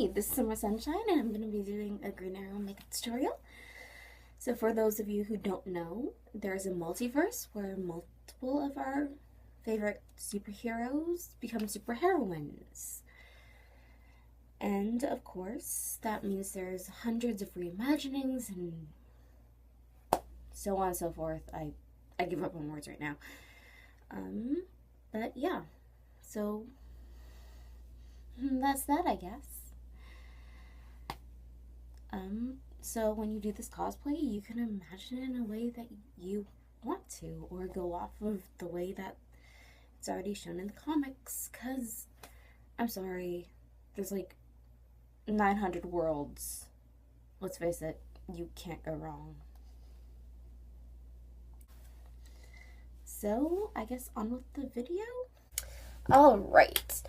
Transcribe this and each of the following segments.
Hey, this is Summer Sunshine, and I'm going to be doing a Green Arrow makeup tutorial. So for those of you who don't know, there's a multiverse where multiple of our favorite superheroes become superheroines. And of course, that means there's hundreds of reimaginings and so on and so forth. I give up on words right now. But yeah, so that's that, I guess. So when you do this cosplay, you can imagine it in a way that you want to, or go off of the way that it's already shown in the comics, because, I'm sorry, there's like 900 worlds. Let's face it, you can't go wrong. So, I guess on with the video? Alright.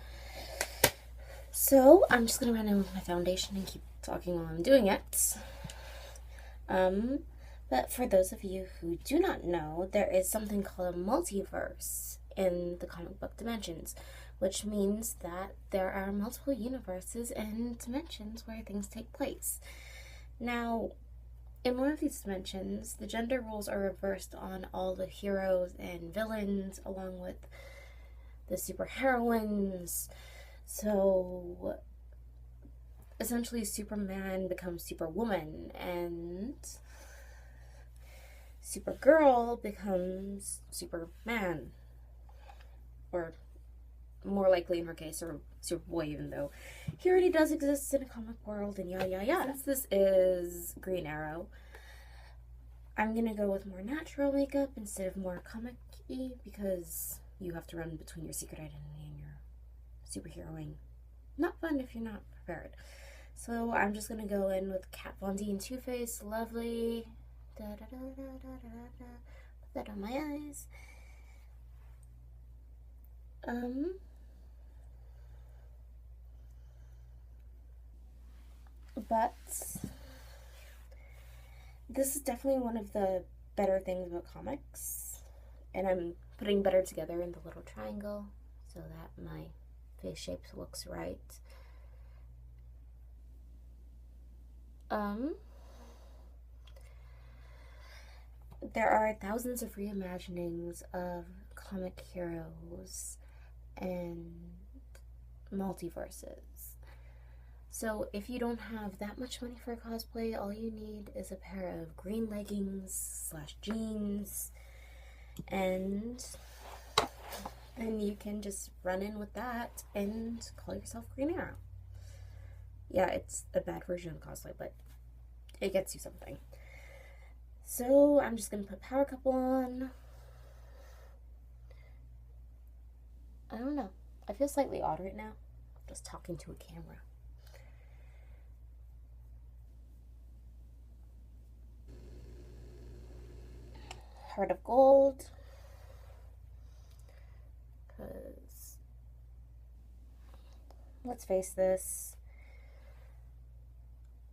So, I'm just gonna run in with my foundation and keep talking while I'm doing it. But for those of you who do not know, there is something called a multiverse in the comic book dimensions, which means that there are multiple universes and dimensions where things take place. Now, in one of these dimensions, the gender roles are reversed on all the heroes and villains, along with the superheroines. So, essentially, Superman becomes Superwoman, and Supergirl becomes Superman. Or, more likely in her case, Superboy, even though he already does exist in a comic world, and yada yada yada. Since this is Green Arrow, I'm gonna go with more natural makeup instead of more comic-y, because you have to run between your secret identity and your superheroing. Not fun if you're not prepared. So I'm just gonna go in with Kat Von D and Too Faced, lovely. Da, da, da, da, da, da, da. Put that on my eyes. But this is definitely one of the better things about comics, and I'm putting better together in the little triangle so that my face shape looks right. There are thousands of reimaginings of comic heroes and multiverses. So if you don't have that much money for a cosplay, all you need is a pair of green leggings / jeans, and then you can just run in with that and call yourself Green Arrow. Yeah, it's a bad version of cosplay, but it gets you something. So I'm just gonna put Power Couple on. I don't know. I feel slightly odd right now, just talking to a camera. Heart of Gold, because let's face this,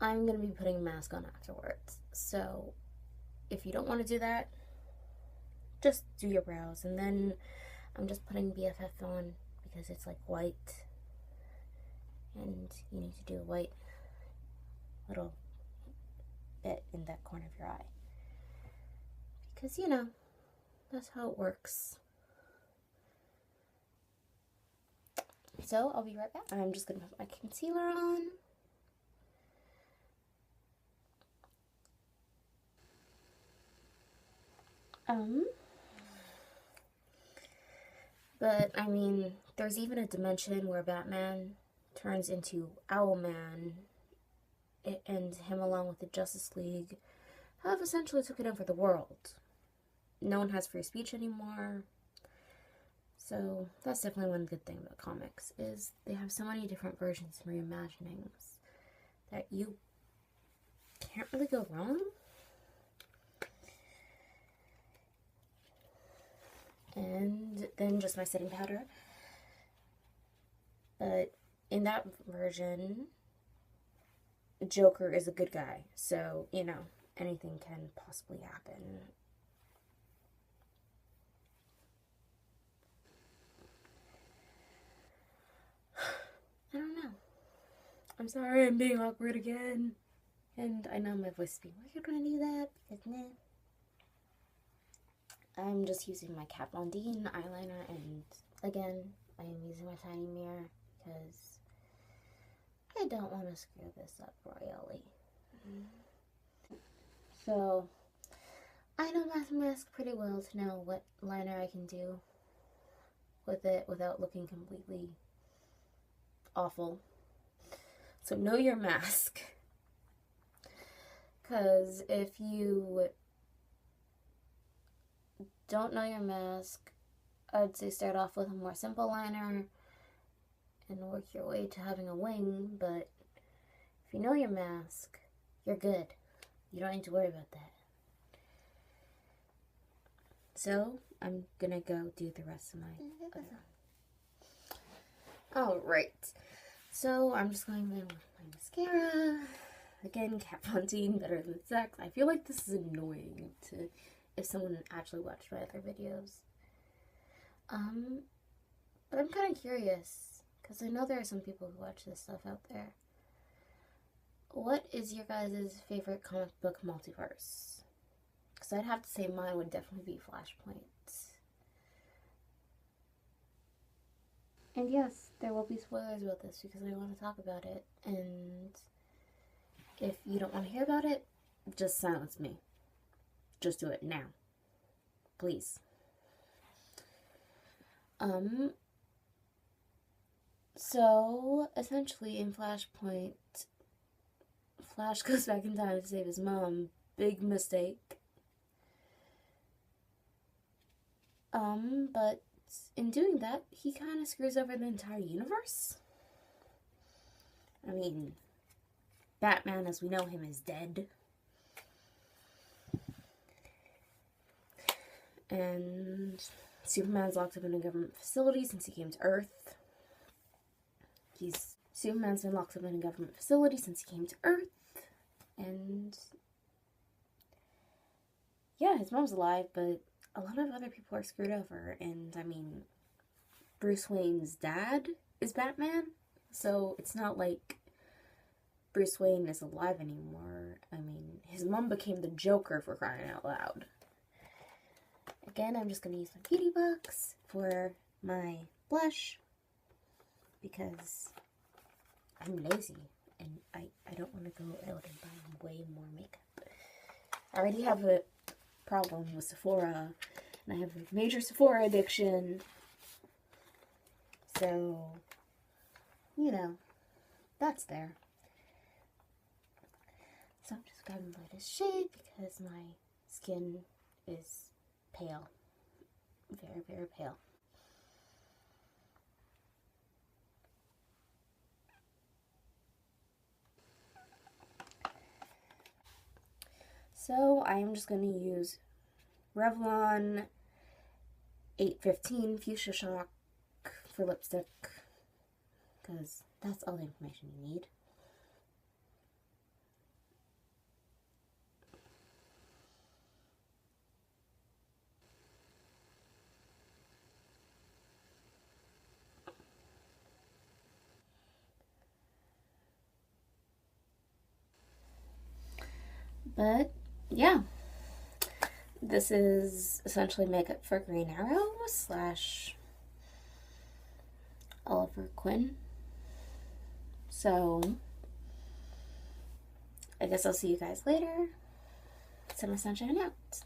I'm going to be putting a mask on afterwards. So if you don't want to do that, just do your brows. And then I'm just putting BFF on because it's like white, and you need to do a white little bit in that corner of your eye. Because, you know, that's how it works. So, I'll be right back. I'm just going to put my concealer on. But, I mean, there's even a dimension where Batman turns into Owlman, and him along with the Justice League have essentially took it over the world. No one has free speech anymore. So that's definitely one good thing about comics, is they have so many different versions and reimaginings that you can't really go wrong. And then just my setting powder. But in that version, Joker is a good guy, so, you know, anything can possibly happen. I don't know. I'm sorry, I'm being awkward again. And I know my voice is being weird when I do that, because I'm just using my Kat Von D eyeliner, and again, I am using my tiny mirror because I don't want to screw this up royally. So, I know my mask pretty well to know what liner I can do with it without looking completely awful. So know your mask. Because if you don't know your mask, I'd say start off with a more simple liner and work your way to having a wing, but if you know your mask, you're good. You don't need to worry about that. So, I'm gonna go do the rest of my other one. Alright. So, I'm just going in with my mascara. Again, Kat Von D, Better Than Sex. I feel like this is annoying to if someone actually watched my other videos. But I'm kind of curious, because I know there are some people who watch this stuff out there. What is your guys' favorite comic book multiverse? Because I'd have to say mine would definitely be Flashpoint. And yes, there will be spoilers about this because I want to talk about it. And if you don't want to hear about it, just silence me. Just do it now. Please. So, essentially in Flashpoint, Flash goes back in time to save his mom. Big mistake. But in doing that, he kind of screws over the entire universe. I mean, Batman as we know him is dead. And Superman's locked up in a government facility since he came to Earth. Superman's been locked up in a government facility since he came to Earth. And yeah, his mom's alive, but a lot of other people are screwed over. And I mean, Bruce Wayne's dad is Batman, so it's not like Bruce Wayne is alive anymore. I mean, his mom became the Joker, for crying out loud. Again, I'm just going to use my beauty box for my blush because I'm lazy and I don't want to go out and buy way more makeup. I already have a problem with Sephora and I have a major Sephora addiction. So, you know, that's there. So I'm just grabbing the lightest shade because my skin is pale. Very, very pale. So I am just going to use Revlon 815 Fuchsia Shock for lipstick because that's all the information you need. But yeah, this is essentially makeup for Green Arrow / Oliver Queen. So I guess I'll see you guys later. Summer Sunshine out.